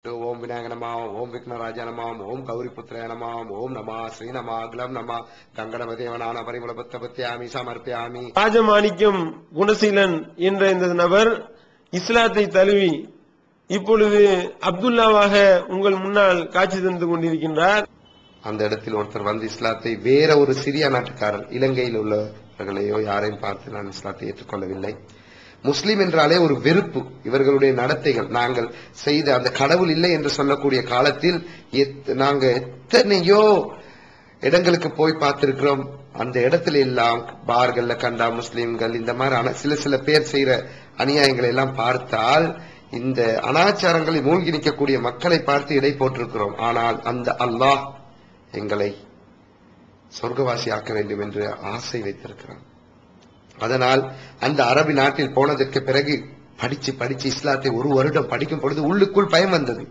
ஓம் விநாயக நம, ஓம் விக்னராஜா நம, ஓம் கௌரிபுத்திர நம, ஓம் நம ஸ்ரீநமா அகிலம் நம கங்கணபதேவனான பரிமளபத்தபத்தியாமி சமர்ப்பியாமி. ராஜமாணிக்கம் குணசீலன் என்ற இந்த நபர் இஸ்லாத்தை தழுவி இப்பொழுது அப்துல்லாவாக உங்கள் முன்னால் காட்சி தந்து கொண்டிருக்கின்றார். அந்த இடத்தில் ஒருத்தர் வந்து இஸ்லாத்தை வேற ஒரு சிரியா நாட்டுக்காரர், இலங்கையில் உள்ளவர்களையோ யாரையும் பார்த்து நான் இஸ்லாத்தை ஏற்றுக்கொள்ளவில்லை. முஸ்லிம் என்றாலே ஒரு வெறுப்பு. இவர்களுடைய நடத்தைகள், நாங்கள் செய்த அந்த கடவுள் இல்லை என்று சொல்லக்கூடிய காலத்தில் நாங்க எத்தனையோ இடங்களுக்கு போய் பார்த்திருக்கிறோம். அந்த இடத்துல எல்லாம் பார்கள்ல கண்டா முஸ்லிம்கள் இந்த மாதிரி சில பேர் செய்யற அநியாயங்களை எல்லாம் பார்த்தால் இந்த அனாச்சாரங்களை மூழ்கி நிற்கக்கூடிய மக்களை பார்த்து இடை போட்டிருக்கிறோம். ஆனால் அந்த அல்லாஹ் எங்களை சொர்க்கவாசி ஆக்க வேண்டும் என்று ஆசை வைத்திருக்கிறான். அதனால் அந்த அரபி நாட்டில் போனதற்கு பிறகு படிச்சு இஸ்லாத்தை ஒரு வருடம் படிக்கும் பொழுது உள்ளுக்குள் பயம் வந்தது.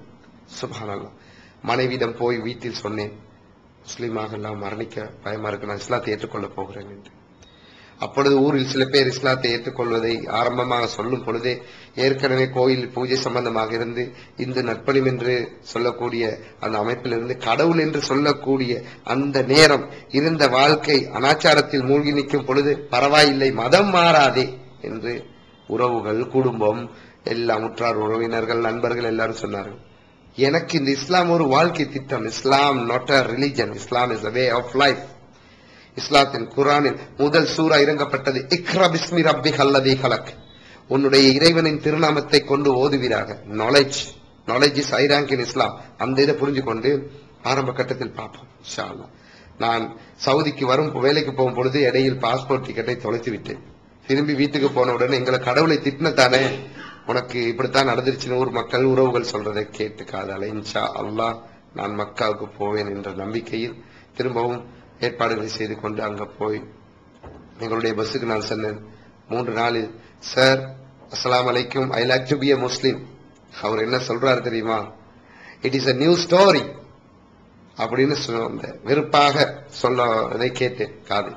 சுப்ஹானல்லாஹ். மனைவியிடம் போய் வீட்டில் சொன்னேன், முஸ்லீமாக எல்லாம் மரணிக்க பயமா இருக்கு, நான் இஸ்லாத்தை ஏற்றுக்கொள்ள போகிறேன் என்று. அப்பொழுது ஊரில் சில பேர் இஸ்லாத்தை ஏற்றுக்கொள்வதை ஆரம்பமாக சொல்லும் பொழுதே ஏற்கனவே கோயில் பூஜை சம்பந்தமாக இருந்து இந்து நட்பணிம் என்று சொல்லக்கூடிய அந்த அமைப்பிலிருந்து கடவுள் என்று சொல்லக்கூடிய அந்த நேரம் இருந்த வாழ்க்கை அனாச்சாரத்தில் மூழ்கி நிற்கும் பொழுது பரவாயில்லை, மதம் மாறாதே என்று உறவுகள், குடும்பம் எல்லாம், உற்றார் உறவினர்கள், நண்பர்கள் எல்லாரும் சொன்னார்கள். எனக்கு இந்த இஸ்லாம் ஒரு வாழ்க்கை திட்டம். Islam not a religion, Islam is a way of life. இஸ்லாத்தின் குர்ஆனில் முதல் சூரா இறங்கப்பட்டது இக்ரா பிஸ்மி ரப்பிக அல்லதீ கலக். உன்னுடைய இறைவனின் திருநாமத்தை கொண்டு ஓதுவீராக. Knowledge is high rank in Islam. அந்த இதை புரிஞ்சு கொண்டு ஆரம்ப கட்டத்தில் பார்ப்போம் இன்ஷா அல்லாஹ். நான் சவுதிக்கு வேலைக்கு போகும் பொழுது இடையில் பாஸ்போர்ட் டிக்கெட்டை தொலைத்து விட்டேன். திரும்பி வீட்டுக்கு போன உடனே எங்களை கடவுளை திட்டினத்தானே, உனக்கு இப்படித்தான் நடந்துருச்சுன்னு ஊர் மக்கள் உறவுகள் சொல்றதை கேட்டுக்காதால இன்ஷா அல்லாஹ் நான் மக்காவுக்கு போவேன் என்ற நம்பிக்கையில் திரும்பவும் ஏற்பாடுகளை செய்து கொண்டு அங்க போய் எங்களுடைய பஸ்ஸுக்கு நான் சொன்னேன். 3 நாளில், சார் அஸ்ஸலாமு அலைக்கும், I like to be a Muslim. அவர் என்ன சொல்றாரு தெரியுமா? It is a new story அப்படின்னு சொன்ன வெறுப்பாக சொல்லதை கேட்டேன் காது.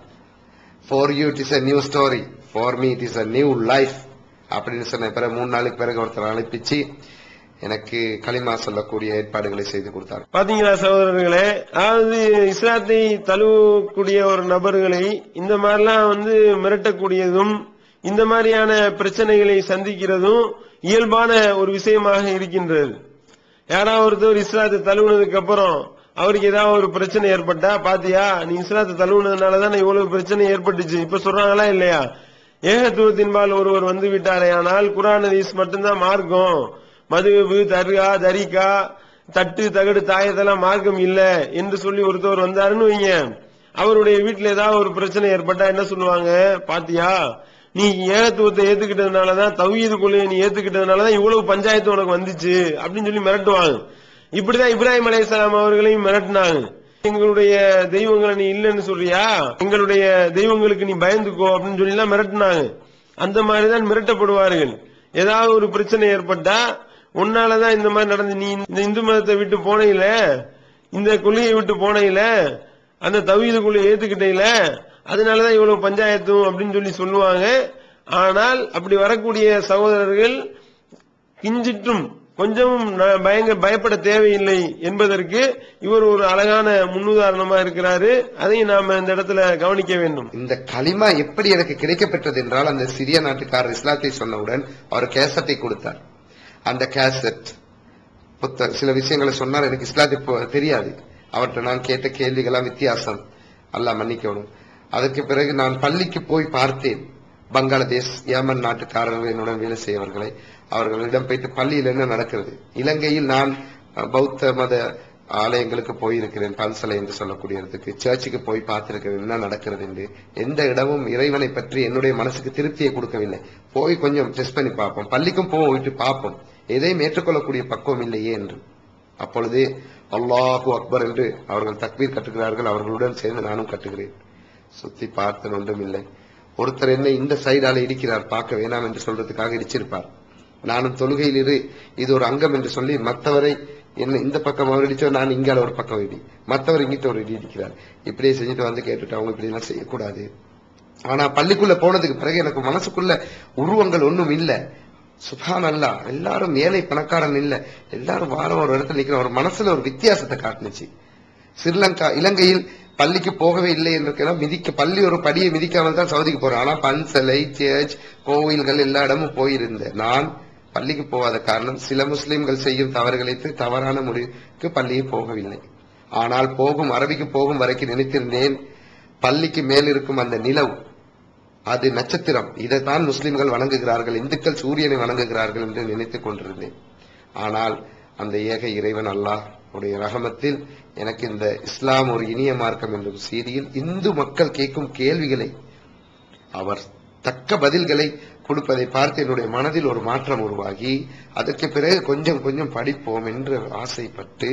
For you it is a new story, for me it is a new life அப்படின்னு சொன்ன பிறகு 3 நாளுக்கு பிறகு ஒருத்தர் அழைப்பிச்சு எனக்கு களிமா சொல்லக்கூடிய ஏற்பாடுகளை செய்து கொடுத்தார். பாத்தீங்களா சகோதரர்களே, அதாவது இஸ்லாத்தை தழுவக்கூடிய ஒரு நபர்களை இந்த மாதிரிலாம் மிரட்டக்கூடியதும் இந்த மாதிரியான பிரச்சனைகளை சந்திக்கிறதும் இயல்பான ஒரு விஷயமாக இருக்கின்றது. யாராவது ஒருத்தர் இஸ்லாத்தை தழுவுனதுக்கு அப்புறம் அவருக்கு ஏதாவது ஒரு பிரச்சனை ஏற்பட்டா, பாத்தியா நீ இஸ்லாத்தை தழுவுனதுனாலதான் இவ்வளவு பிரச்சனை ஏற்பட்டுச்சு, இப்ப சொல்றாங்களா இல்லையா? ஏகத்துவத்தின்பால் ஒருவர் வந்து விட்டாரே ஆனால் குர்ஆன் ஹதீஸ் மட்டும்தான் மார்க்கம், மதுஹப், தர்கா, தரிகா, தட்டு தகடு தாயத்தெல்லாம் மார்க்கம் இல்ல என்று சொல்லி ஒருத்தவர் வந்தாருன்னு வைங்க, அவருடைய வீட்டுல ஏதாவது ஒரு பிரச்சனை ஏற்பட்டா என்ன சொல்லுவாங்க? பாத்தியா நீ ஏகத்துவத்தை ஏத்துக்கிட்டதுனாலதான், தௌஹீது கொள்கையை நீ ஏத்துக்கிட்டதுனாலதான் இவ்வளவு பஞ்சாயத்து உனக்கு வந்துச்சு அப்படின்னு சொல்லி மிரட்டுவாங்க. இப்படிதான் இப்ராஹிம் அலைஹிஸ்ஸலாம் அவர்களையும் மிரட்டினாங்க. எங்களுடைய தெய்வங்களை நீ இல்லன்னு சொல்றியா, எங்களுடைய தெய்வங்களுக்கு நீ பயந்துக்கோ அப்படின்னு சொல்லி எல்லாம் மிரட்டினாங்க. அந்த மாதிரிதான் மிரட்டப்படுவார்கள். ஏதாவது ஒரு பிரச்சனை ஏற்பட்டா, உன்னாலதான் இந்த மாதிரி நடந்து, நீ இந்த இந்து மதத்தை விட்டு போனையில, இந்த கொள்கையை விட்டு போனையில, அந்த தௌஹீது கொள்கையை ஏத்துக்கிட்டேல, அதனாலதான் இவ்வளவு பஞ்சாயத்தும் அப்படின்னு சொல்லி சொல்லுவாங்க. ஆனால் அப்படி வரக்கூடிய சகோதரர்கள் கிஞ்சிட்டும் கொஞ்சமும் பயப்பட தேவையில்லை என்பதற்கு இவர் ஒரு அழகான முன்னுதாரணமா இருக்கிறாரு. அதையும் நாம இந்த இடத்துல கவனிக்க வேண்டும். இந்த களிமா எப்படி எனக்கு கிடைக்கப்பட்டது என்றால், அந்த சிறிய நாட்டுக்காரர் இஸ்லாத்தை சொன்னவுடன் அவர் கேசட்டை கொடுத்தார். அந்த கேசட் சில விஷயங்களை சொன்னார். எனக்கு இஸ்லாத்தை தெரியாது. அவர்கிட்ட நான் கேட்ட கேள்விகளாம் வித்தியாசம், அல்லாஹ் மன்னிக்கணும். அதற்கு பிறகு நான் பள்ளிக்கு போய் பார்த்தேன். பங்களாதேஷ், ஏமன் நாட்டுக்காரர்கள் என்னுடன் வேலை செய்யவர்களை, அவர்களிடம் போயிட்டு பள்ளியில் என்ன நடக்கிறது. இலங்கையில் நான் பௌத்த மத ஆலயங்களுக்கு போயிருக்கிறேன், பல்சலை என்று சொல்லக்கூடியதுக்கு, சர்ச்சுக்கு போய் பார்த்திருக்கிறேன் என்ன நடக்கிறது என்று. எந்த இடமும் இறைவனை பற்றி என்னுடைய மனசுக்கு திருப்தியை கொடுக்கவில்லை. போய் கொஞ்சம் டெஸ்ட் பண்ணி பார்ப்போம், பள்ளிக்கும் போயிட்டு பார்ப்போம், எதையும் ஏற்றுக்கொள்ளக்கூடிய பக்குவம் இல்லையே என்று. அப்பொழுது அல்லாஹு அக்பர் என்று அவர்கள் தக்பீர் கட்டுகிறார்கள். அவர்களுடன் சேர்ந்து நானும் கட்டுகிறேன். சுத்தி பார்த்து ஒன்றும் இல்லை. ஒருத்தர் என்ன இந்த சைடால இடிக்கிறார், பார்க்க வேணாம் என்று சொல்றதுக்காக இடிச்சிருப்பார். நானும் தொழுகையில் இது ஒரு அங்கம் என்று சொல்லி மற்றவரை என்ன இந்த பக்கம் அவர் இடிச்சோ, நான் இங்கால ஒரு பக்கம் இடி, மற்றவர் இங்கிட்ட ஒரு இடி இடிக்கிறார். இப்படியே செஞ்சுட்டு வந்து கேட்டுட்டு அவங்க இப்படி எல்லாம் செய்யக்கூடாது. ஆனா பள்ளிக்குள்ள போனதுக்கு பிறகு எனக்கு மனசுக்குள்ள உருவங்கள் ஒன்றும் இல்ல, சுப்ஹானல்லாஹ், எல்லாரும் ஏழை பணக்காரன் இல்ல, எல்லாரும் வாரம் ஒரு இடத்துல நிக்கிற ஒரு மனசுல ஒரு வித்தியாசத்தை காட்டுனுச்சு. ஸ்ரீலங்கா இலங்கையில் பள்ளிக்கு போகவே இல்லை என்று பள்ளி ஒரு படியை மிதிக்காமல் தான் சவுதிக்கு போறேன். ஆனா பன்சலை, சர்ச், கோவில்கள் எல்லா இடமும் போயிருந்தேன். நான் பள்ளிக்கு போகாத காரணம் சில முஸ்லிம்கள் செய்யும் தவறுகளை தவறான முடிவுக்கு பள்ளியை போகவில்லை. ஆனால் அரபிக்கு போகும் வரைக்கும் நினைத்திருந்தேன், பள்ளிக்கு மேல் இருக்கும் அந்த நிலவு அது நட்சத்திரம், இதைத்தான் முஸ்லிம்கள் வணங்குகிறார்கள், இந்துக்கள் சூரியனை வணங்குகிறார்கள் என்று நினைத்துக் கொண்டிருந்தேன். ஆனால் அந்த ஏக இறைவன் அல்லாஹ் உடைய ரஹமத்தில் எனக்கு இந்த இஸ்லாம் ஒரு இனிய மார்க்கம் என்ற செய்தியில் இந்து மக்கள் கேட்கும் கேள்விகளை அவர் தக்க பதில்களை கொடுப்பதை பார்த்து என்னுடைய மனதில் ஒரு மாற்றம் உருவாகி, அதற்கு பிறகு கொஞ்சம் கொஞ்சம் படிப்போம் என்று ஆசைப்பட்டு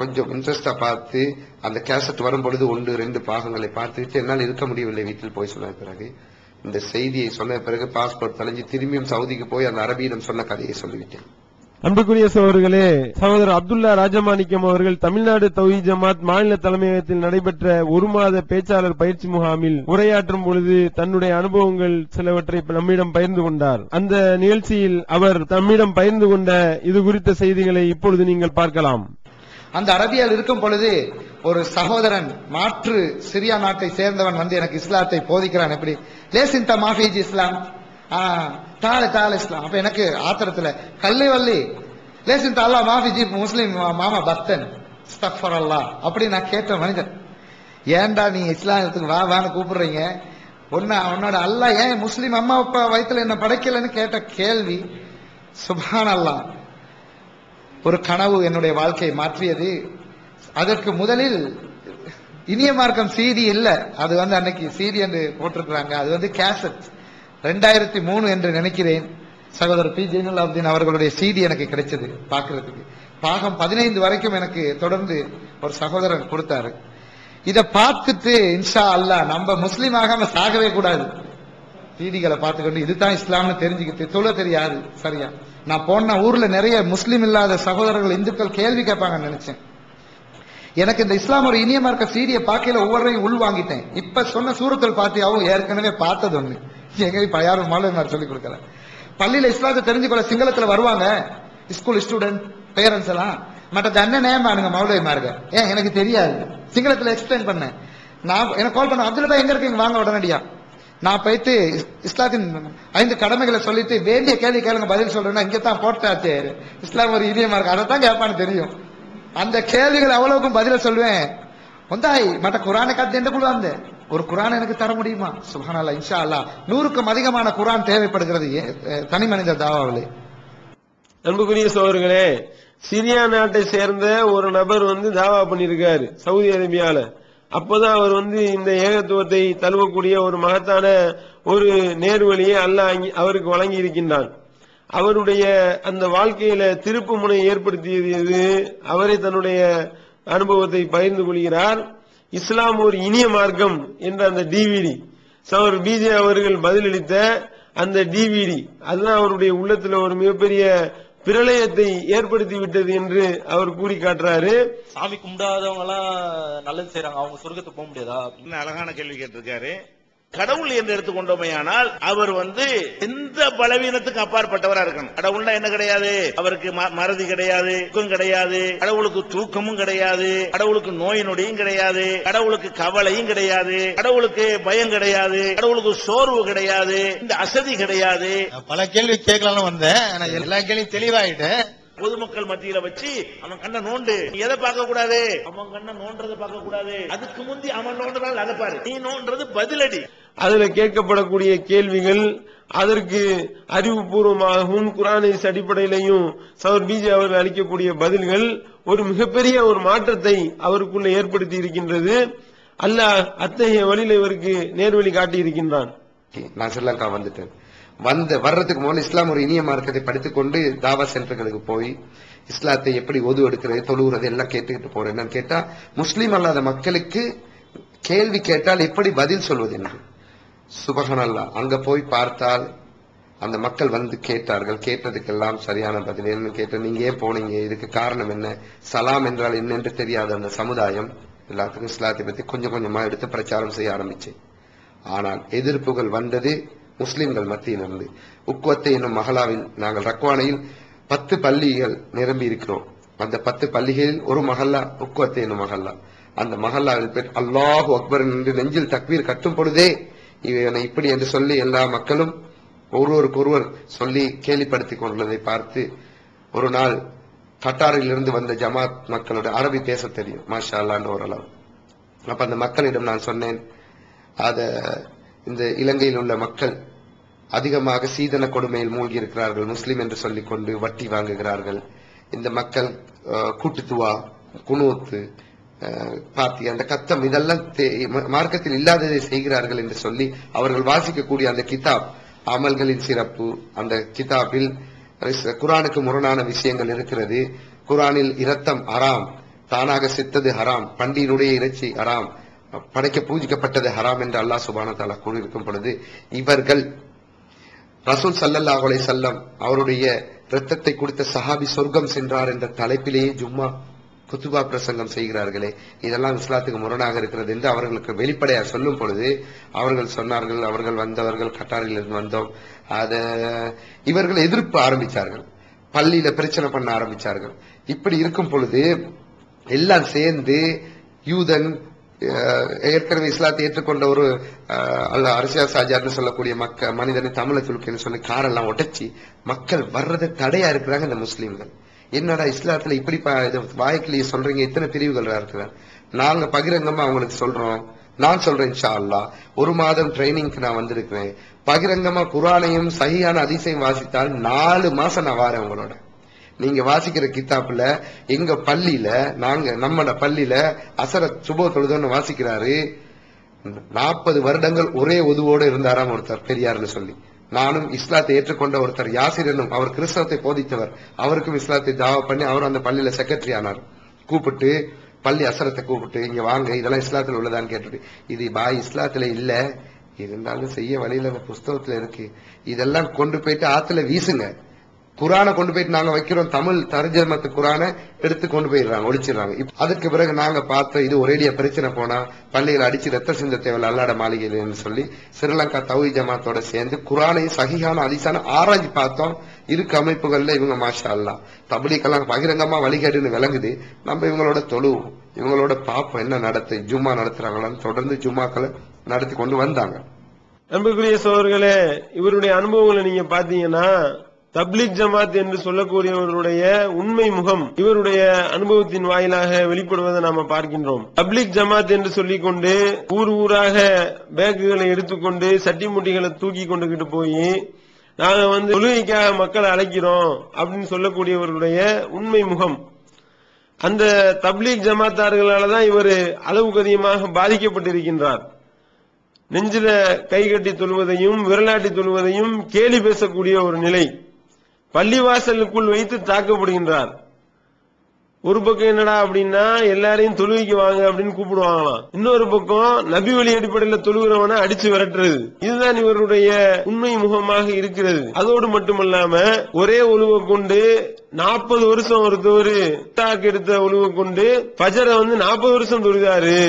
கொஞ்சம் இன்ட்ரெஸ்டா பார்த்து அந்த கேசட் வரும் பொழுது 1-2 பாகங்களை பார்த்துட்டு என்னால் இருக்க முடியவில்லை. வீட்டில் போய் சொன்ன பிறகு இந்த செய்தியை சொன்ன பிறகு பாஸ்போர்ட் தலைஞ்சு திரும்பியும் சவுதிக்கு போய் அந்த அரபியிடம் சொன்ன கதையை சொல்லிவிட்டேன். அன்புக்குரிய சகோதரர்களே, சகோதரர் அப்துல்லா ராஜமாணிக்கம் அவர்கள் தமிழ்நாடு தௌஹீத் ஜமாத் மாநில தலைமையகத்தில் நடைபெற்ற 1 மாத பேச்சாளர் பயிற்சி முகாமில் உரையாற்றும் பொழுது தன்னுடைய அனுபவங்கள் சிலவற்றை நம்மிடம் பகிர்ந்து கொண்டார். அந்த நிகழ்ச்சியில் அவர் தம்மிடம் பகிர்ந்து கொண்ட இது குறித்த செய்திகளை இப்பொழுது நீங்கள் பார்க்கலாம். அந்த அரபியால் இருக்கும் பொழுது ஒரு சகோதரன் மாற்று சிரியா நாட்டை சேர்ந்தவன் வந்து எனக்கு இஸ்லாத்தை போதிக்கிறான். எப்படி லேசின் மாஃபீஜ் இஸ்லாம், தால இஸ்லாம். அப்ப எனக்கு ஆத்திரத்துல கல்லி வள்ளி லேசின் தாலா மாஃபீஜி முஸ்லிம் மாமா பக்தன் ஸ்தக்ஃபரல்லாஹ் அப்படி நான் கேட்ட மனிதன், ஏன்டா நீ இஸ்லாமத்துக்கு வான்னு கூப்பிடுறீங்க, உன்னோட அல்லாஹ் ஏன் முஸ்லிம் அம்மா அப்பா வயித்துல என்ன படைக்கலன்னு கேட்ட கேள்வி. சுப்ஹானல்லாஹ், ஒரு கனவு என்னுடைய வாழ்க்கையை மாற்றியது. அதற்கு முதலில் இனிய மார்க்கம் CD இல்ல, அது வந்து அன்னைக்கு CD என்று போட்டிருக்கிறாங்க, அது வந்து கேசட் 2003 என்று நினைக்கிறேன். சகோதரர் பி ஜெயினுல்லாப்தீன் அவர்களுடைய CD எனக்கு கிடைச்சது பார்க்கறதுக்கு. பாகம் 15 வரைக்கும் எனக்கு தொடர்ந்து ஒரு சகோதரன் கொடுத்தாரு. இதை பார்த்துட்டு இன்ஷா அல்லாஹ் நம்ம முஸ்லீம் ஆகாம சாகவே கூடாது. CDகளை பார்த்துக்கொண்டு இதுதான் இஸ்லாம்னு தெரிஞ்சுக்கிட்டு தொழ தெரியாது. சரியா, நான் போன ஊர்ல நிறைய முஸ்லீம் இல்லாத சகோதரர்கள் இந்துக்கள் கேள்வி கேட்பாங்கன்னு நினைச்சேன். எனக்கு இந்த இஸ்லாம் ஒரு இனிய மார்க்க CD பார்க்கையில ஒவ்வொருவரையும் உள் வாங்கிட்டேன். இப்ப சொன்ன சூரத்துல் ஃபாத்தியாவும் ஏற்கனவே பார்த்தது ஒண்ணு, எங்க இப்ப யாரும் மௌலவிமார் சொல்லி கொடுக்கல. பள்ளியில இஸ்லாத்தை தெரிஞ்சுக்கொள்ள சிங்களத்துல வருவாங்க ஸ்கூல் ஸ்டூடெண்ட் பேரண்ட்ஸ் எல்லாம், மற்ற அண்ணனே மானுங்க மௌலவிமாருங்க, ஏன் எனக்கு தெரியாது, சிங்களத்துல எக்ஸ்பிளைன் பண்ணேன். நான் எனக்கு கால் பண்ண அப்துல்லா எங்க இருக்கீங்க வாங்க உடனடியா. நான் போயிட்டு இஸ்லாத்தின் 5 கடமைகளை சொல்லிட்டு வேண்டிய கேள்வி கேளுங்க பதில் சொல்றேன்னா இங்கதான் போட்டாச்சு இஸ்லாம் ஒரு இனிய மார்க்கம், அதை தான் கேட்பான்னு தெரியும். அந்த கேள்விகள் அவ்வளவுக்கும் பதில சொல்லுவேன். வந்தாய் மற்ற குரானை காத்து எந்த குழு அந்த ஒரு குரான் எனக்கு தர முடியுமா? சுப்ஹானல்லாஹ், இன்ஷா அல்லாஹ் 100க்கும் அதிகமான குரான் தேவைப்படுகிறது தனி மனித தாவாவிலே. அன்புக்குரிய சகோதரர்களே, சிரியா நாட்டை சேர்ந்த ஒரு நபர் வந்து தாவா பண்ணிருக்காரு சவுதி அரேபியால. அப்பதான் அவர் வந்து இந்த ஏகத்துவத்தை தழுவக்கூடிய ஒரு மகத்தான ஒரு நேர்வழியை அல்லாஹ் அவருக்கு வழங்கி இருக்கின்றான். அவருடைய அந்த வாழ்க்கையில திருப்பு முனை ஏற்படுத்தியது எது? அவரை தன்னுடைய அனுபவத்தை பகிர்ந்து கொள்கிறார். இஸ்லாம் ஒரு இனிய மார்க்கம் என்ற அந்த DVD சகோதரர் பிஜே அவர்கள் பதிலளித்த அந்த DVD அதுதான் அவருடைய உள்ளத்துல ஒரு மிகப்பெரிய பிரளயத்தை ஏற்படுத்தி விட்டது என்று அவர் கூறி காட்டுறாரு. சாமி கும்பிடாதவங்க எல்லாம் நல்லது செய்யறாங்க, அவங்க சொர்க்கத்துக்கு போக முடியாதா? அழகான கேள்வி கேட்டிருக்காரு. கடவுள் என்று எடுத்துக்கொண்டோமையானால் அவர் எந்த பலவீனத்துக்கு அப்பாற்பட்டவரா இருக்கணும். கடவுள்னா என்ன கிடையாது, அவருக்கு மறதி கிடையாது, தூக்கம் கிடையாது, கடவுளுக்கு தூக்கமும் கிடையாது, கடவுளுக்கு நோய் நொடியும் கிடையாது, கடவுளுக்கு கவலையும் கிடையாது, கடவுளுக்கு பயம் கிடையாது, கடவுளுக்கு சோர்வு கிடையாது, இந்த அசதி கிடையாது. பல கேள்வி கேட்கலாம் வந்தேன், எல்லா கேள்வியும் தெளிவாயிட்டேன். பொதுமக்கள் மத்தியில வச்சு அவன் கண்ண நோண்டு, எதை பார்க்க கூடாது, அவன் கண்ண நோன்றதை பார்க்க கூடாது, அதுக்கு முந்தி அவன் நோண்டுறாள் அதை பாரு, நீ நோன்றது பதிலடி. அதுல கேட்கப்படக்கூடிய கேள்விகள் அதற்கு அறிவுபூர்வமாகவும் குர்ஆனை அடிப்படையிலையும் சகோதரர் பிஜே அவர்கள் அளிக்கக்கூடிய பதில்கள் ஒரு மிகப்பெரிய ஒரு மாற்றத்தை அவருக்குள்ள ஏற்படுத்தி இருக்கின்றது. அல்லாஹ் அத்தகைய வழியில இவருக்கு நேர்வழி காட்டி இருக்கின்றான். நான் ஸ்ரீலங்கா வந்துட்டேன். வர்றதுக்கு முதல்ல இஸ்லாம் ஒரு இனிய மார்க்கத்தை படித்துக்கொண்டு தாவா சென்டர்களுக்கு போய் இஸ்லாத்தை எப்படி ஒது எடுக்கிறது தொழுகிறது எல்லாம் கேட்டுக்கிட்டு போறேன். என்னன்னு கேட்டா முஸ்லீம் அல்லாத மக்களுக்கு கேள்வி கேட்டால் எப்படி பதில் சொல்வது என்று. சுபஹானல்லாஹ், அங்க போய் பார்த்தால் அந்த மக்கள் வந்து கேட்டார்கள். கேட்டதுக்கெல்லாம் சரியான பதில் என்ன கேட்ட, நீங்க ஏன் போனீங்க, இதுக்கு காரணம் என்ன, சலாம் என்றால் என்ன என்று தெரியாத அந்த சமுதாயம் எல்லாத்துக்கும் இஸ்லாத்தை பத்தி கொஞ்சம் கொஞ்சமா எடுத்து பிரச்சாரம் செய்ய ஆரம்பிச்சு. ஆனால் எதிர்ப்புகள் வந்தது. முஸ்லிம்கள் மத்தியிலிருந்து. உக்குவத்தை என்னும் மஹல்லாவில் நாங்கள் ரக்வானையில் 10 பள்ளிகள் நிரம்பி இருக்கிறோம். அந்த 10 பள்ளிகளில் ஒரு மஹல்லா உக்குவத்தை என்னும் மஹல்லா. அந்த மஹல்லாவில் அல்லாஹு அக்பர் என்று நெஞ்சில் தக்பீர் கட்டும் பொழுதே இவனை இப்படி என்று சொல்லி எல்லா மக்களும் ஒருவருக்கொருவர் சொல்லி கேலிப்படுத்திக் கொண்டுள்ளதை பார்த்து ஒரு நாள் கட்டாரில் இருந்து வந்த ஜமாத் மக்களோட அரபி பேச தெரியும் மாஷா அல்லான்னு ஓரளவு. அப்ப அந்த மக்களிடம் நான் சொன்னேன், இந்த இலங்கையில் உள்ள மக்கள் அதிகமாக சீதன கொடுமையில் மூழ்கி இருக்கிறார்கள், முஸ்லிம் என்று சொல்லிக் கொண்டு வட்டி வாங்குகிறார்கள். இந்த மக்கள் கூட்டுத்துவா, குனூத்து, பாத்தி, அந்த கத்தம் இதெல்லாம் மார்க்கத்தில் இல்லாததை செய்கிறார்கள் என்று சொல்லி அவர்கள் வாசிக்கக்கூடிய அந்த கிதாப் அமல்களின் சிறப்பு, அந்த கிதாபில் குரானுக்கு முரணான விஷயங்கள் இருக்கிறது. குரானில் இரத்தம் ஹராம், தானாக செத்தது ஹராம், பண்டியினுடைய இறைச்சி ஹராம், படைக்க பூஜிக்கப்பட்டது ஹராம் என்று அல்லாஹ் சுப்ஹானஹு வ தஆலா கூறியிருக்கும் பொழுது இவர்கள் ரசூல் ஸல்லல்லாஹு அலைஹி வஸல்லம் அவருடைய இரத்தத்தை கொடுத்த சஹாபி சொர்க்கம் சென்றார் என்ற தலைப்பிலேயே ஜும்மா குத்துபா பிரசங்கம் செய்கிறார்களே, இதெல்லாம் இஸ்லாத்துக்கு முரணாக இருக்கிறது என்று அவர்களுக்கு வெளிப்படையா சொல்லும் பொழுது அவர்கள் சொன்னார்கள், அவர்கள் வந்தவர்கள் கட்டாரில் இருந்து வந்தோம். இவர்கள் எதிர்ப்பு ஆரம்பிச்சார்கள், பள்ளியில பிரச்சனை பண்ண ஆரம்பிச்சார்கள். இப்படி இருக்கும் பொழுது எல்லாம் சேர்ந்து யூதன் ஏற்கனவே இஸ்லாத்தை ஏற்றுக்கொண்ட ஒரு அரசியல் சாஜார்னு சொல்லக்கூடிய மனிதனை தமிழை துளுக்கன்னு சொல்லி காரெல்லாம் உடைச்சி மக்கள் வர்றதை தடையா இருக்கிறாங்க இந்த முஸ்லீம்கள். என்னடா இஸ்லாத்துல இப்படி வாய்க்கிலேயே சொல்றீங்க, இத்தனை பிரிவுகள் இருக்கிறார். நாங்க பகிரங்கமா அவங்களுக்கு சொல்றோம். நான் சொல்றேன் இன்ஷா அல்லாஹ் 1 மாதம் ட்ரைனிங்க்கு நான் வந்திருக்கிறேன். பகிரங்கமா குர்ஆனையும் சஹீஹான ஹதீஸையும் வாசித்தால் 4 மாசம் நான் வாரேன் உங்களோட. நீங்க வாசிக்கிற கிதாப்ல எங்க பள்ளியில நம்மட பள்ளியில அசரத் சுபோ தொழுதோன்னு வாசிக்கிறாரு. 40 வருடங்கள் ஒரே ஒதுவோடு இருந்தாராம் ஒருத்தர் பெரியார்னு சொல்லி. நானும் இஸ்லாத்தை ஏற்றுக்கொண்ட ஒருத்தர் யாசிர் என்னும் அவர் கிறிஸ்தவத்தை போதித்தவர், அவருக்கும் இஸ்லாத்தை தாவா பண்ணி அவர் அந்த பள்ளியில செக்ரட்டரி ஆனார். கூப்பிட்டு பள்ளி அசரத்தை கூப்பிட்டு இங்க வாங்க, இதெல்லாம் இஸ்லாத்துல உள்ளதான்னு கேட்டுட்டு, இது பாய் இஸ்லாத்துல இல்ல, இருந்தாலும் செய்ய வழியில அந்த புஸ்தகத்துல இருக்கு, இதெல்லாம் கொண்டு போயிட்டு ஆத்துல வீசுங்க. குரானை கொண்டு போயிட்டு நாங்க வைக்கிறோம், தமிழ் தர்ஜமத்து குரானை எடுத்து கொண்டு போயிடுறாங்க, ஒழிச்சிடுறாங்க. அதுக்கு பிறகு நாங்க பார்த்த இது ஒரேடியா பிரச்சனை போனா பள்ளியில் அடிச்சு ரத்த சிந்த தேவையில்ல அல்லாட மாளிகைன்னு சொல்லி ஸ்ரீலங்கா தௌஹீத் ஜமாத்தோட சேர்ந்து குரானையும் சஹீஹான ஹதீஸான ஆராய்ச்சி பார்த்தோம். இருக்கு அமைப்புகள்ல இவங்க மாஷா அல்லாஹ் தப்லீகெல்லாம் பகிரங்கமா வழிகேடுன்னு விளங்குது. நம்ம இவங்களோட தொழுவோம், இவங்களோட பாப்போம் என்ன நடத்து ஜும்மா நடத்துறாங்களான்னு தொடர்ந்து ஜும்மாக்களை நடத்தி கொண்டு வந்தாங்க. அன்புக்குரிய சோழர்களே, இவருடைய அனுபவங்களை நீங்க பாத்தீங்கன்னா தப்லீக் ஜமாத் என்று சொல்லக்கூடியவர்களுடைய உண்மை முகம் இவருடைய அனுபவத்தின் வாயிலாக வெளிப்படுவதை நாம பார்க்கின்றோம். தப்லீக் ஜமாத் என்று சொல்லிக்கொண்டு ஊர் ஊராக பேக்குகளை எடுத்துக்கொண்டு சட்டி முட்டிகளை தூக்கி கொண்டுகிட்டு போய் நாங்க தொழுகைக்காக மக்களை அழைக்கிறோம் அப்படின்னு சொல்லக்கூடியவர்களுடைய உண்மை முகம். அந்த தப்லீக் ஜமாத்தார்களாலதான் இவர் அளவுக்கு அதிகமாக பாதிக்கப்பட்டிருக்கின்றார். நெஞ்சில கை கட்டி தொழுவதையும் விரலாட்டி தொழுவதையும் கேலி பேசக்கூடிய ஒரு நிலை. பள்ளிவாசலுக்குள் வைத்து தாக்கப்படுகின்றார். ஒரு பக்கம் என்னடா அப்படின்னா எல்லாரையும் தொழுகைக்கு வாங்க அப்படின்னு கூப்பிடுவாங்களாம். இன்னொரு பக்கம் நபி வழி அடிப்படையில் தொழுகிறவனை அடிச்சு விரட்டுறது. இதுதான் இவருடைய உண்மை முகமாக இருக்கிறது. அதோடு மட்டுமல்லாம ஒரே ஒழுவை கொண்டு 40 வருஷம் ஒருத்தவர் தாக்கு எடுத்த ஒழுவை கொண்டு ஃபஜ்ரை 40 வருஷம் தொழுதாரு.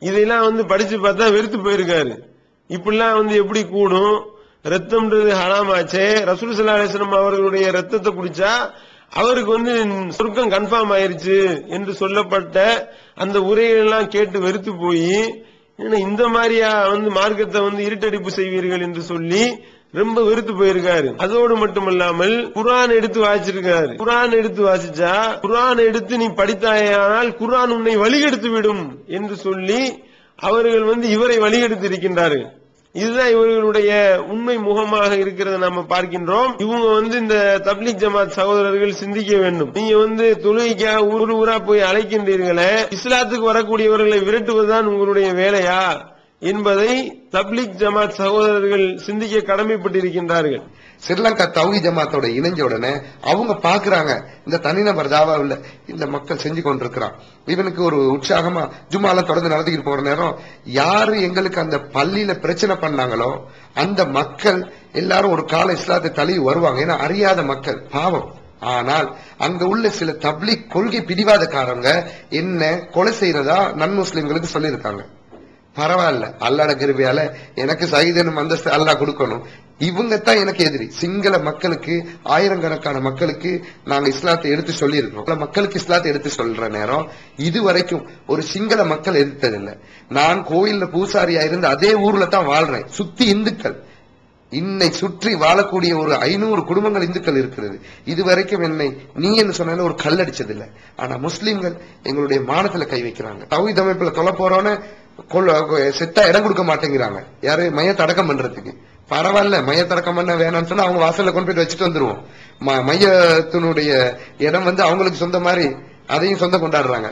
இதெல்லாம் படிச்சு பார்த்தா வெறுத்து போயிருக்காரு. இப்படிலாம் எப்படி கூடும்? ரத்தம்ன்றது ஹராமாச்சே. ரசூல் ஸல்லல்லாஹு அலைஹி வஸல்லம் அவர்களுடைய ரத்தத்தை குடிச்சா அவருக்கு சொர்க்கம் கன்ஃபார்ம் ஆயிருச்சு என்று சொல்லப்பட்ட அந்த உரையெல்லாம் கேட்டு வெறுத்து போய் இந்த மாதிரியா மார்க்கத்தை இருட்டடிப்பு செய்வீர்கள் என்று சொல்லி ரொம்ப வெறுத்து போயிருக்காரு. அதோடு மட்டுமல்லாமல் குர்ஆன் எடுத்து வாசிச்சிருக்காரு. குர்ஆன் எடுத்து வாசிச்சா குர்ஆன் எடுத்து நீ படித்தாயானால் குர்ஆன் உன்னை வழிகெடுத்து விடும் என்று சொல்லி அவர்கள் இவரை வழிகெடுத்து இருக்கின்றார்கள். இதுதான் இவர்களுடைய உண்மை முகமாக இருக்கிறத நாம பார்க்கின்றோம். இவங்க இந்த தப்லீக் ஜமாத் சகோதரர்கள் சிந்திக்க வேண்டும். நீங்க தொழுகைக்காக ஊர் ஊரா போய் அழைக்கின்றீர்களே, இஸ்லாத்துக்கு வரக்கூடியவர்களை விரட்டுவதுதான் உங்களுடைய வேலையா என்பதை தப்லீக் ஜமாத் சகோதரர்கள் சிந்திக்க கடமைப்பட்டிருக்கின்றார்கள். ஸ்ரீலங்கா தௌஹீத் ஜமாத்தோட இணைஞ்ச உடனே அவங்க பாக்குறாங்க இந்த தனிநபர் தாவாவில் இந்த மக்கள் செஞ்சு கொண்டிருக்கிறான், இவனுக்கு ஒரு உற்சாகமா ஜும்மால தொடர்ந்து நடத்திக்கிட்டு போற நேரம் யாரு எங்களுக்கு அந்த பள்ளியில பிரச்சனை பண்ணாங்களோ அந்த மக்கள் எல்லாரும் ஒரு கால இஸ்லாத்தை தழுவி வருவாங்க. ஏன்னா அறியாத மக்கள் பாவம். ஆனால் அங்க உள்ள சில தப்லீக் கொள்கை பிடிவாதக்காரங்க என்ன கொலை செய்யறதா நன் முஸ்லிம்களுக்கு சொல்லியிருக்காங்க. பரவாயில்ல, அல்லாஹ்வுடைய கிருபையால எனக்கு சகிதனும் அந்தஸ்து அல்லாஹ் கொடுக்கணும். இவங்க தான் எனக்கு எதிரி. சிங்கள மக்களுக்கு, ஆயிரக்கணக்கான மக்களுக்கு நாங்க இஸ்லாத்தை எடுத்து சொல்லி இருக்கோம். பல மக்களுக்கு இஸ்லாத்தை எடுத்து சொல்ற நேரம் இதுவரைக்கும் ஒரு சிங்கள மக்கள் எதிர்த்ததில்லை. நான் கோயில்ல பூசாரியா இருந்து அதே ஊர்ல தான் வாழ்றேன். சுத்தி இந்துக்கள், இன்னை சுற்றி வாழக்கூடிய ஒரு 500 குடும்பங்கள் இந்துக்கள் இருக்கிறது. இதுவரைக்கும் என்னை நீ என்று சொன்ன ஒரு கல் அடிச்சதில்லை. ஆனா முஸ்லிம்கள் எங்களுடைய மானத்துல கை வைக்கிறாங்க. தௌஹீத் அமைப்புல தொலை போறோன்னு செத்தா இடம் கொடுக்க மாட்டேங்கிறாங்க. யாரு மையத்தை அடக்கம் பண்றதுக்கு. பரவாயில்ல, மையத்தை அடக்கம் பண்ண வேணாம்னு சொன்னா அவங்க வாசல்ல கொண்டு போயிட்டு வச்சுட்டு வந்துருவோம். மையத்தினுடைய இடம் அவங்களுக்கு சொந்த மாதிரி அதையும் சொந்தம் கொண்டாடுறாங்க.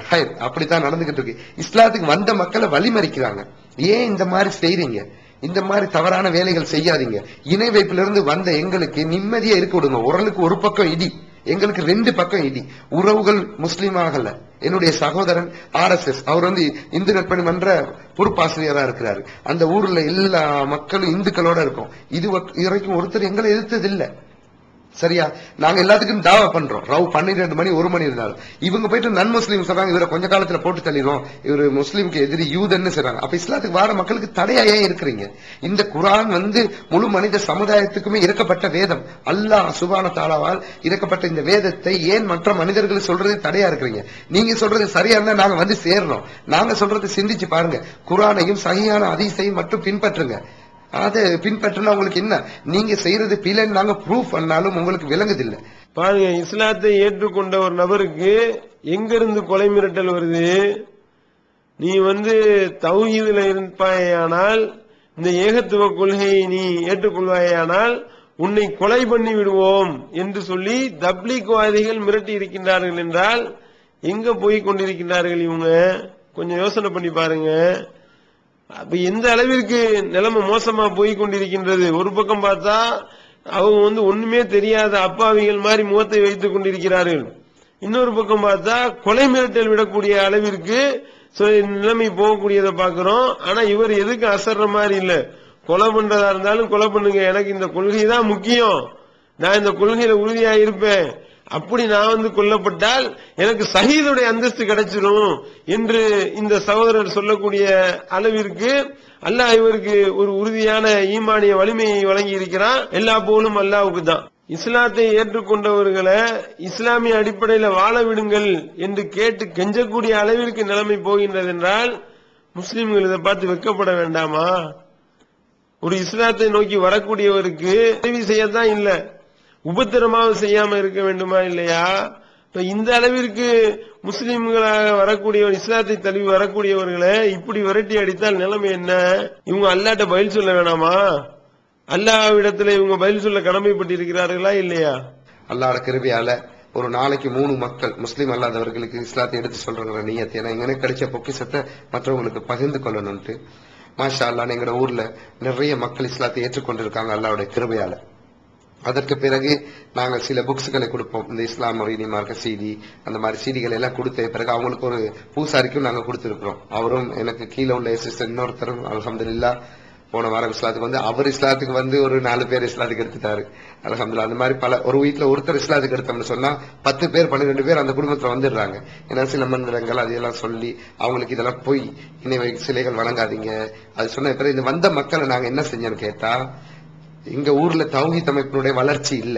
அப்படித்தான் நடந்துகிட்டு இருக்கு. இஸ்லாத்துக்கு வந்த மக்களை வழிமறிக்கிறாங்க. ஏன் இந்த மாதிரி செய்றீங்க? இந்த மாதிரி தவறான வேலைகள் செய்யாதீங்க. இணை வைப்பிலிருந்து வந்த எங்களுக்கு நிம்மதியா இருக்க விடுங்க. உரலுக்கு ஒரு பக்கம் இடி, எங்களுக்கு 2 பக்கம் இடி. உறவுகள் முஸ்லீம் ஆகல. என்னுடைய சகோதரன் RSS, அவர் இந்து நற்பணி மன்ற பொறுப்பாசிரியரா இருக்கிறாரு. அந்த ஊர்ல எல்லா மக்களும் இந்துக்களோட இருக்கும். இது வரைக்கும் ஒருத்தர் எங்களை எதிர்த்தது இல்ல. சரியா? நாங்க எல்லாத்துக்கும் தாவா பண்றோம். 12 மணி 1 மணி இருந்தாலும் இவங்க போயிட்டு நன் முஸ்லீம் சொல்றாங்க, இவரை கொஞ்ச காலத்துல போட்டு தள்ளிடுவோம், இவரு முஸ்லீமுக்கு எதிரி யூதன்னு சொல்றாங்க. அப்ப இஸ்லாத்துக்கு வார மக்களுக்கு தடையா ஏன் இருக்கிறீங்க? இந்த குர்ஆன் முழு மனித சமுதாயத்துக்குமே இறக்கப்பட்ட வேதம். அல்லாஹ் சுப்ஹானஹு வ தஆலாவால் இறக்கப்பட்ட இந்த வேதத்தை ஏன் மற்ற மனிதர்கள் சொல்றது தடையா இருக்கிறீங்க? நீங்க சொல்றது சரியா இருந்தா நாங்க சேர்றோம். நாங்க சொல்றது சிந்திச்சு பாருங்க. குர்ஆனையும் சஹீஹான ஹதீஸையும் மட்டும் பின்பற்றுங்க. அதை பின்பற்றினா உங்களுக்கு என்ன? நீங்க செய்யறது பிழைன்னு நாங்க ப்ரூஃப் பண்ணாலும் உங்களுக்கு விளங்குதில்லை. பாருங்க, இஸ்லாத்தை ஏற்றுக்கொண்ட ஒரு நபருக்கு எங்கிருந்து கொலை மிரட்டல் வருது? நீ தௌஹீதுல இருப்பாயானால், இந்த ஏகத்துவ கொள்கையை நீ ஏற்றுக்கொள்வாயானால் உன்னை கொலை பண்ணி விடுவோம் என்று சொல்லி தப்லீக்வாதிகள் மிரட்டி இருக்கின்றார்கள் என்றால் எங்க போய் கொண்டிருக்கின்றார்கள் இவங்க? கொஞ்சம் யோசனை பண்ணி பாருங்க. அப்ப எந்த அளவிற்கு நிலைமை மோசமா போய் கொண்டிருக்கின்றது. ஒரு பக்கம் பார்த்தா அவங்க ஒண்ணுமே தெரியாத அப்பாவிகள் மாதிரி முகத்தை வைத்துக் கொண்டிருக்கிறார்கள். இன்னொரு பக்கம் பார்த்தா கொலை மிரட்டல் விடக்கூடிய அளவிற்கு நிலைமை போகக்கூடியதை பாக்குறோம். ஆனா இவர் எதுக்கு அசர்ற மாதிரி இல்ல. கொலை பண்றதா இருந்தாலும் கொலை பண்ணுங்க, எனக்கு இந்த கொள்கை தான் முக்கியம், நான் இந்த கொள்கையில உறுதியா இருப்பேன், அப்படி நான் கொல்லப்பட்டால் எனக்கு ஷஹீதுடைய அந்தஸ்து கிடைச்சிடும் என்று இந்த சகோதரர் சொல்லக்கூடிய அளவிற்கு அல்லாஹ் இவருக்கு ஒரு உறுதியான ஈமானிய வலிமையை வழங்கி இருக்கிறான். எல்லா புகழும் அல்லாஹ்வுக்கு தான். இஸ்லாத்தை ஏற்றுக்கொண்டவர்களை இஸ்லாமிய அடிப்படையில் வாழ விடுங்கள் என்று கேட்டு கெஞ்சக்கூடிய அளவிற்கு நிலைமை போகின்றது என்றால் முஸ்லிம்கள் இதை பார்த்து வெட்கப்பட வேண்டாமா? ஒரு இஸ்லாத்தை நோக்கி வரக்கூடியவருக்கு உதவி செய்யத்தான் இல்ல, உபத்திரமாக செய்யாம இருக்க வேண்டுமா இல்லையா? இந்த அளவிற்கு முஸ்லிம்களாக வரக்கூடியவர், இஸ்லாத்தை தழுவி வரக்கூடியவர்களை இப்படி விரட்டி அடித்தால் நிலைமை என்ன? இவங்க அல்லாஹ்ட்ட பதில் சொல்ல வேணாமா? அல்லாஹ்விடத்துல இவங்க பதில் சொல்ல கடமைப்பட்டிருக்கிறார்களா இல்லையா? அல்லாஹ்வுடைய கிருபையால ஒரு நாளைக்கு 3 மக்கள் முஸ்லீம் அல்லாதவர்களுக்கு இஸ்லாத்தை எடுத்து சொல்ற நியத்தை, ஏன்னா எங்களுக்கு கிடைச்ச பொக்கிஷத்தை மற்றவங்களுக்கு பகிர்ந்து கொள்ளணும்ட்டு மாஷா அல்லாஹ் எங்களோட ஊர்ல நிறைய மக்கள் இஸ்லாத்தை ஏற்றுக்கொண்டிருக்காங்க அல்லாஹ்வுடைய கிருபையால. அதற்கு பிறகு நாங்கள் சில புக்ஸ்களை கொடுப்போம். இந்த இஸ்லாம் மொழி மார்க்க செய்தி, அந்த மாதிரி செய்திகள் எல்லாம் கொடுத்த பிறகு அவங்களுக்கு ஒரு பூசாரிக்கும் நாங்க கொடுத்திருக்கிறோம். அவரும் எனக்கு கீழே உள்ள அசிஸ்டன்ட் இன்னொருத்தரும் அல்ஹம்துலில்லாஹ் போன வாரம் இஸ்லாத்துக்கு அவர் இஸ்லாத்துக்கு ஒரு 4 பேர் இஸ்லாத்துக்கு எடுத்துட்டாரு அல்ஹம்துலில்லாஹ். அந்த மாதிரி பல, ஒரு வீட்டுல ஒருத்தர் இஸ்லாத்துக்கு எடுத்தோம்னு சொன்னா 10 பேர் 12 பேர் அந்த குடும்பத்துல வந்துடுறாங்க. ஏன்னா சில மந்திரங்கள் அதையெல்லாம் சொல்லி அவங்களுக்கு இதெல்லாம் போய் இணை சிலைகள் வழங்காதீங்க அது சொன்ன பிறகு இந்த வந்த மக்களை நாங்க என்ன செஞ்சோன்னு கேட்டா, எங்க ஊர்ல தௌஹீத் அமைப்பினுடைய வளர்ச்சி இல்ல.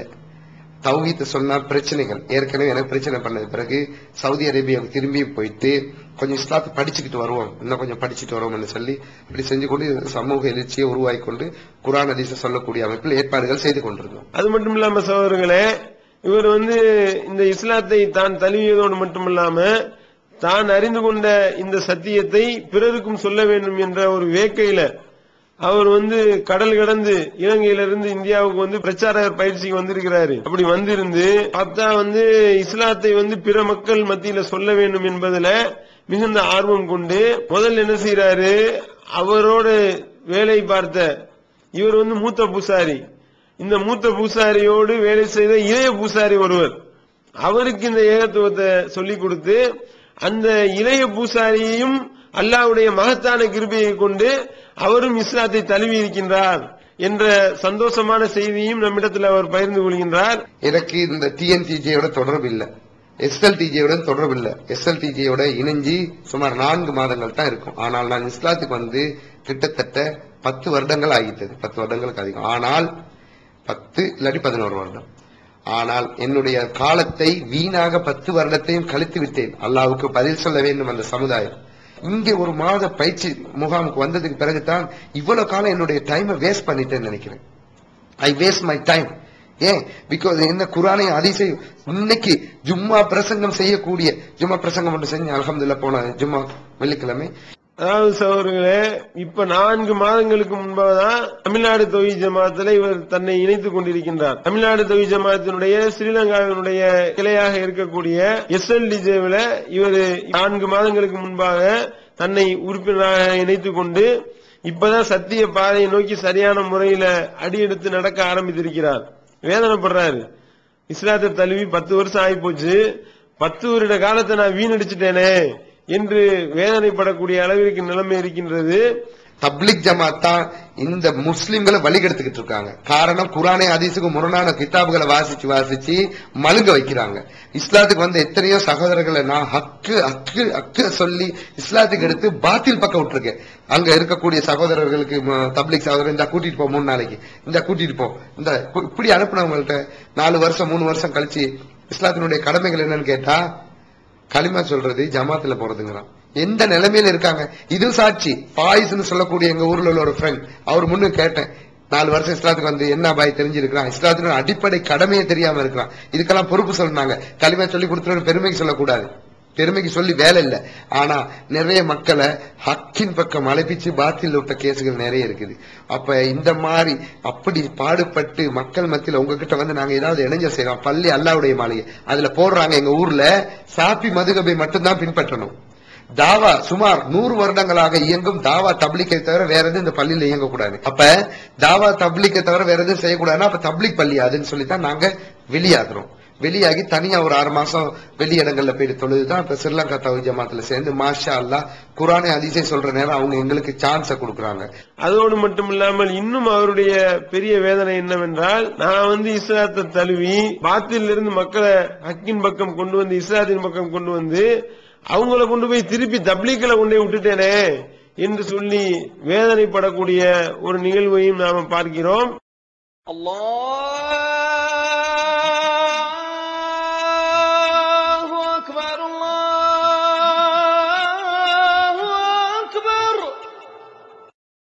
தௌஹீத் சொன்னா பிரச்சனைகள், ஏற்கனவே எனக்கு பிரச்சனை பண்ணது பிறகு சவுதி அரேபியாவுக்கு திரும்பி போயிட்டு கொஞ்சம் இஸ்லாத்தை படிச்சுக்கிட்டு வருவோம், இன்னும் கொஞ்சம் படிச்சுட்டு வருவோம்னு சொல்லி அப்படி செஞ்சு கொண்டு சமூக எழுச்சியை உருவாக்கி கொண்டு குர்ஆன் ஹதீஸை சொல்லக்கூடிய அமைப்பில் ஏற்பாடுகள் செய்து கொண்டிருந்தோம். அது மட்டும் இல்லாம சகோதரர்களே, இவர் இந்த இஸ்லாத்தை தான் தழுவியதோடு மட்டுமில்லாம தான் அறிந்து கொண்ட இந்த சத்தியத்தை பிறருக்கும் சொல்ல வேண்டும் என்ற ஒரு வேட்கையில அவர் கடல் கடந்து இலங்கையிலிருந்து இந்தியாவுக்கு பிரச்சார பயிற்சிக்கு வந்திருக்கிறாரு. அப்படி வந்திருந்து பார்த்தா இஸ்லாத்தை பிற மக்கள் மத்தியில சொல்ல வேண்டும் என்பதுல மிகுந்த ஆர்வம் கொண்டு முதல்ல என்ன செய்யறாரு, அவரோடு வேலை பார்த்த இவர் மூத்த பூசாரி, இந்த மூத்த பூசாரியோடு வேலை செய்த இளைய பூசாரி ஒருவர், அவருக்கு இந்த ஏகத்துவத்தை சொல்லிக் கொடுத்து அந்த இளைய பூசாரியையும் அல்லாஹ்வுடைய மகத்தான கிருபையை கொண்டு அவரும் இஸ்லாத்தை தழுவி இருக்கின்றார் என்ற சந்தோஷமான செய்தியும் நம்மிடத்தில் அவர் பகிர்ந்து கொள்கின்றார். எனக்கு இந்த TNTJ தொடர்பு இல்லை. SLTJ-உடன் தொடர்பில்லை. SLTJ-யோட இணைஞ்சி சுமார் 4 மாதங்கள் தான் இருக்கும். ஆனால் நான் இஸ்லாத்துக்கு வந்து கிட்டத்தட்ட 10 வருடங்கள் ஆகிட்டது. 10 வருடங்களுக்கு அதிகம். ஆனால் 10 இல்லாட்டி 11 வருடம். ஆனால் என்னுடைய காலத்தை வீணாக 10 வருடத்தையும் கழித்து விட்டேன். அல்லாஹ்வுக்கு பதில் சொல்ல வேண்டும் அந்த சமுதாயம். இங்கே ஒரு மாத பயிற்சி முகாமுக்கு வந்ததுக்கு பிறகுதான் இவ்வளவு காலம் என்னுடைய டைமை வேஸ்ட் பண்ணிட்டேன்னு நினைக்கிறேன். ஐ வேஸ்ட் மை டைம். ஏன்? பிகாஸ் என்ன குர்ஆனை ஹதீஸையும் இன்னைக்கு ஜும்மா பிரசங்கம் செய்யக்கூடிய ஜும்மா பிரசங்கம் ஒன்று செஞ்சு அல்ஹம்துலில்லாஹ் போன ஜும்மா வெள்ளிக்கிழமை. அதாவது சகோதரர்களே, இப்ப 4 மாதங்களுக்கு முன்பாதான் தமிழ்நாடு தௌஹீத் ஜமாத்துல இவர் தன்னை இணைத்துக் கொண்டிருக்கின்றார். தமிழ்நாடு தௌஹீத் ஜமாத்தினுடைய ஸ்ரீலங்காவினுடைய கிளையாக இருக்கக்கூடிய SLTJ-ல இவர் 4 மாதங்களுக்கு முன்பாக தன்னை உறுப்பினராக இணைத்துக் கொண்டு இப்பதான் சத்திய பாதையை நோக்கி சரியான முறையில அடியெடுத்து நடக்க ஆரம்பித்திருக்கிறார். வேதனைப்படுறாரு. இஸ்லாத்தை தழுவி 10 வருஷம் ஆகி போச்சு, 10 வருட காலத்தை நான் வீணடிச்சுட்டேனே என்று வேதனைப்படக்கூடிய அளவிற்கு நிலைமை இருக்கின்றது. தப்லிக் ஜமாத் தான் இந்த முஸ்லிம்களை வழிகெடுத்துக்கிட்டு இருக்காங்க. காரணம், குர்ஆனை ஹதீஸுக்கு முரணான கிதாபுகளை வாசிச்சு மழுங்க வைக்கிறாங்க. இஸ்லாத்துக்கு வந்து எத்தனையோ சகோதரர்களை நான் ஹக்கு சொல்லி இஸ்லாத்துக்கு எடுத்து பாத்தில் பக்கம் விட்டுருக்கேன். அங்க இருக்கக்கூடிய சகோதரர்களுக்கு தப்லிக் சகோதரர் இந்த கூட்டிட்டு போ, 3 நாளைக்கு இந்த கூட்டிட்டு போ, இந்த இப்படி அனுப்புனவங்கள்ட்ட 4 வருஷம் 3 வருஷம் கழிச்சு இஸ்லாத்தினுடைய கடமைகள் என்னன்னு கேட்டா களிமா சொல்றது, ஜமாத்துல போறதுங்கிறான். எந்த நிலைமையில இருக்காங்க? இது சாட்சி. பாயிஸ்னு சொல்லக்கூடிய எங்க ஊர்ல உள்ள ஒரு ஃப்ரெண்ட், அவர் முன்னு கேட்டேன், 4 வருஷம் இஸ்லாத்துக்கு வந்து என்ன பாய் தெரிஞ்சிருக்கான், இஸ்லாத்தினோட அடிப்படை கடமையே தெரியாம இருக்கிறான், இதுக்கெல்லாம் பொறுப்பு சொன்னாங்க. களிமா சொல்லி கொடுத்துட்டு பெருமைக்கு சொல்லக்கூடாது, பெருமைக்கு சொல்லி வேலை இல்லை. ஆனா நிறைய மக்களை ஹக்கின் பக்கம் அழைப்பிச்சு பாத்தில் விட்ட கேசுகள் நிறைய இருக்குது. அப்ப இந்த மாதிரி அப்படி பாடுபட்டு மக்கள் மத்தியில உங்ககிட்ட வந்து நாங்க ஏதாவது இணைஞ்ச செய்யறோம். பள்ளி அல்லாஹ்வுடைய மாளிகை அதுல போடுறாங்க. எங்க ஊர்ல சாப்பி மதுகபை மட்டும்தான் பின்பற்றணும். தாவா சுமார் 100 வருடங்களாக இயங்கும் தாவா தப்லீக்கை தவிர வேற எதுவும் இந்த பள்ளியில இயங்கக்கூடாது. அப்ப தாவா தப்லீக்கை தவிர வேற எதுவும் செய்யக்கூடாதுன்னா அப்ப தப்லீக் பள்ளி அதுன்னு சொல்லித்தான் நாங்க வெளியாகிறோம். வெளியாகி தனியா ஒரு 6 மாசம் வெளி இடங்கள்ல போயிட்டு தொழுதுதான் இப்ப ஸ்ரீலங்கா தௌஹீத் ஜமாத்துல சேர்ந்து மாஷா அல்லாஹ் குர்ஆனை ஹதீஸை சொல்ற நேரம் அவங்க எங்களுக்கு சான்ஸ கொடுக்கறாங்க. அதோடு மட்டும் இல்லாமல் இன்னும் அவருடைய பெரிய வேதனை என்னவென்றால், நான் வந்து இஸ்லாத்தை தழுவி பாத்தில் இருந்து மக்களை ஹக்கின் பக்கம் கொண்டு வந்து இஸ்லாத்தின் பக்கம் கொண்டு வந்து அவங்கள கொண்டு போய் திருப்பி தப்லீக்ல கொண்டே விட்டுட்டேனே என்று சொல்லி வேதனைப்படக்கூடிய ஒரு நிகழ்வையும் நாம பார்க்கிறோம். அல்லாஹ்